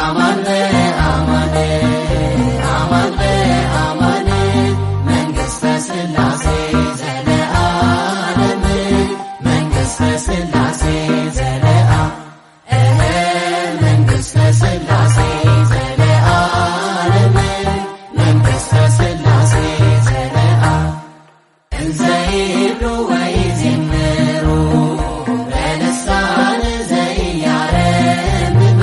አማን በአማን አማን በአማን መንግሥተ ሥላሴ ዘለዓለም መንግሥተ ሥላሴ ዘለዓለም መንግሥተ ሥላሴ ዘለዓለም መንግሥተ ሥላሴ ዘለዓለም እንዘ ይብሉ ወይዜምሩ በልሳን ዘኢያረምም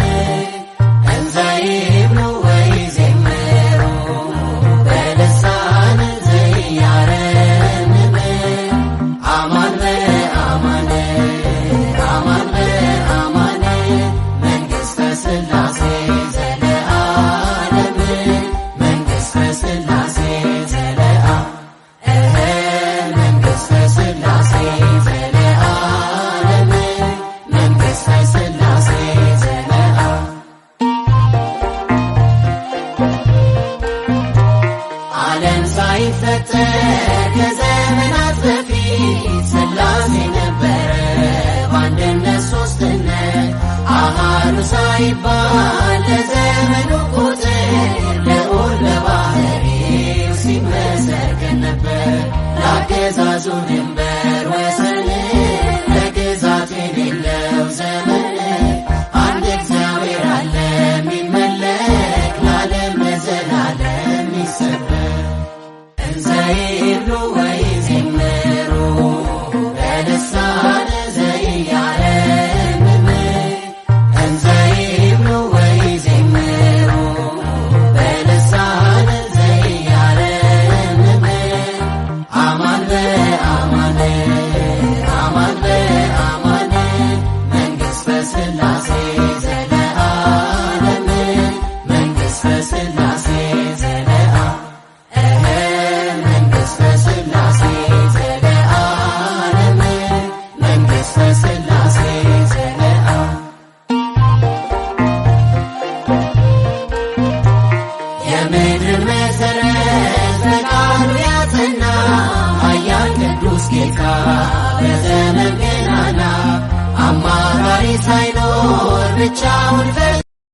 እንዘ ይብሉ ወይዜምሩ በልሳን ዘኢያረምም አማን በአማን አማን በአማን መንግሥተ ሥላሴ ዘለዓለም መንግሥተ ሥላሴ ዘለዓለም መንግሥተ ሥላሴ ዘለዓለም መንግሥተ ሥላሴ ዘለዓለም ዓለም ሳይፈጠር ከዘመናት በፊት ሥላሴ ነበረ በአንድነት ሦስትነት አሃዱ ሳይባል ለዘመኑ ቁጥር ልዑል በባሕርዩ ሲመሰገን ነበር ለአገዛዙ ድንበር ወሰን ለግዛት የሌለው ዘመን አንድ እግዚአብሔር አለ የሚመለክ ለዓለም ለዘላለም ይሰበክ እንዘ ይብሉ ወይዜምሩ በልሳን ዘኢያረምም እንዘ ይብሉ ወይዜምሩ በልሳን ዘኢያረምም አማን በአማን አማን በአማን መንግሥተ ሥላሴ ዘለዓለም መንግሥተ ሥላሴ ዘለዓለም መንግሥተ ሥላሴ ዘለዓለም መንግሥተ ሥላሴ ዘለዓለም የምድር መሠረት በቃሉ ያጸና ኃያል ቅዱስ ጌታ በዘመን ገናና አማካሪ ሳይኖር ብቻውን